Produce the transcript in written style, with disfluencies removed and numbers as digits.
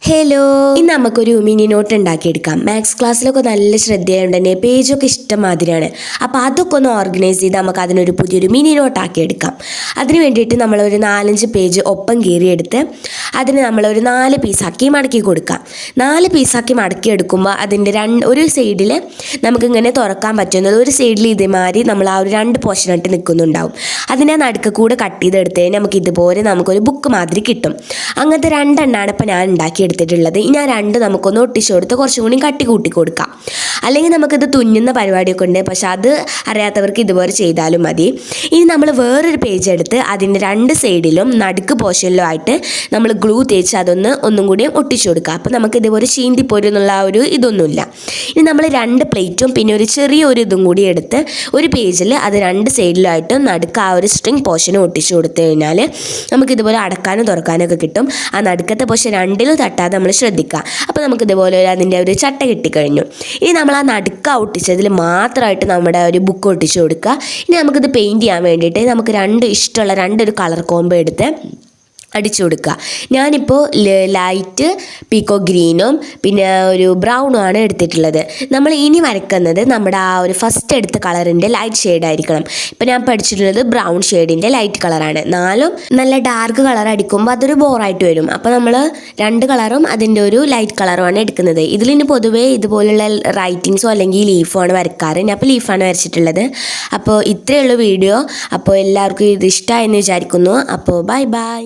Hello, ഇന്ന് നമുക്കൊരു mini not ഉണ്ടാക്കിയെടുക്കാം. മാത്സ് ക്ലാസ്സിലൊക്കെ നല്ല ശ്രദ്ധയുണ്ട് തന്നെ, പേജൊക്കെ ഇഷ്ടമാതിരിയാണ്. അപ്പോൾ അതൊക്കെ ഒന്ന് ഓർഗനൈസ് ചെയ്ത് നമുക്ക് അതിനൊരു പുതിയൊരു മിനി നോട്ട് ആക്കിയെടുക്കാം. അതിന് വേണ്ടിയിട്ട് നമ്മളൊരു 4-5 പേജ് ഒപ്പം കീറിയെടുത്ത് അതിന് നമ്മളൊരു 4 പീസാക്കി മടക്കി കൊടുക്കാം. 4 പീസാക്കി മടക്കിയെടുക്കുമ്പോൾ അതിൻ്റെ ഒരു സൈഡിൽ നമുക്കിങ്ങനെ തുറക്കാൻ പറ്റുന്നത്, ഒരു സൈഡിൽ ഇതേമാതിരി നമ്മൾ ആ ഒരു 2 പോർഷനായിട്ട് നിൽക്കുന്നുണ്ടാവും. അതിനെ നടുക്ക് കൂടെ കട്ട് ചെയ്തെടുത്ത് നമുക്ക് ഇതുപോലെ നമുക്കൊരു ബുക്ക് മാതിരി കിട്ടും. അങ്ങനത്തെ 2 എണ്ണമാണ് ഇപ്പോൾ ഞാൻ ഉണ്ടാക്കിയെടുത്തിട്ടുള്ളത്. ഇനി ആ 2 നമുക്കൊന്ന് ഒട്ടിച്ചു കൊടുത്ത് കുറച്ചും കൂടി കട്ടി കൂട്ടി കൊടുക്കാം. അല്ലെങ്കിൽ നമുക്കിത് തുന്നുന്ന പരിപാടിയൊക്കെ ഉണ്ട്, പക്ഷെ അത് അറിയാത്തവർക്ക് ഇതുപോലെ ചെയ്താലും മതി. ഇനി നമ്മൾ വേറൊരു പേജ് എടുത്ത് അതിൻ്റെ 2 സൈഡിലും നടുക്ക് പോർഷനിലും ആയിട്ട് നമ്മൾ ഗ്ലൂ തേച്ച് ഒന്നും കൂടി ഒട്ടിച്ചു കൊടുക്കുക. അപ്പോൾ നമുക്ക് ഇതുപോലെ ചീന്തിപ്പോരും എന്നുള്ള ആ ഒരു ഇതൊന്നുമില്ല. ഇനി നമ്മൾ 2 പ്ലേറ്റും പിന്നെ ഒരു ചെറിയൊരു ഇതും കൂടി എടുത്ത് ഒരു പേജിൽ അത് 2 സൈഡിലായിട്ട് നടുക്ക് ആ ഒരു സ്ട്രിങ് പോർഷനും ഒട്ടിച്ചു കൊടുത്തു കഴിഞ്ഞാൽ നമുക്കിതുപോലെ അടക്കാനും തുറക്കാനൊക്കെ കിട്ടും. ആ നടുക്കത്തെ പോർഷൻ 2ലും തട്ടാതെ നമ്മൾ ശ്രദ്ധിക്കുക. അപ്പോൾ നമുക്കിതുപോലെ അതിൻ്റെ ഒരു ചട്ട കിട്ടിക്കഴിഞ്ഞു. ഇനി നമ്മൾ ആ നടുക്ക ഒട്ടിച്ചതിൽ മാത്രമായിട്ട് നമ്മുടെ ഒരു ബുക്ക് ഒട്ടിച്ചു കൊടുക്കുക. ഇനി നമുക്കിത് പെയിൻറ്റ് ചെയ്യാൻ വേണ്ടിയിട്ട് നമുക്ക് ഇഷ്ടമുള്ള 2 കളർ കോംബോ എടുത്ത് അടിച്ചു കൊടുക്കുക. ഞാനിപ്പോൾ ലൈറ്റ് പീക്കോ ഗ്രീനും പിന്നെ ഒരു ബ്രൗണും ആണ് എടുത്തിട്ടുള്ളത്. നമ്മൾ ഇനി വരയ്ക്കുന്നത് നമ്മുടെ ആ ഒരു ഫസ്റ്റ് എടുത്ത കളറിൻ്റെ ലൈറ്റ് ഷെയ്ഡ് ആയിരിക്കണം. ഇപ്പോൾ ഞാൻ പഠിച്ചിട്ടുള്ളത് ബ്രൗൺ ഷെയ്ഡിൻ്റെ ലൈറ്റ് കളറാണ്. 4ഉം നല്ല ഡാർക്ക് കളർ അടിക്കുമ്പോൾ അതൊരു ബോറായിട്ട് വരും. അപ്പോൾ നമ്മൾ 2 കളറും അതിൻ്റെ ഒരു ലൈറ്റ് കളറുമാണ് എടുക്കുന്നത്. ഇതിലിന് പൊതുവേ ഇതുപോലുള്ള റൈറ്റിങ്സോ അല്ലെങ്കിൽ ലീഫോ ആണ് വരയ്ക്കാറ്. ഞാൻ ഇപ്പോൾ ലീഫാണ് വരച്ചിട്ടുള്ളത്. അപ്പോൾ ഇത്രയേ ഉള്ളൂ വീഡിയോ. അപ്പോൾ എല്ലാവർക്കും ഇത് ഇഷ്ടമായെന്ന് വിചാരിക്കുന്നു. അപ്പോൾ ബൈ ബൈ.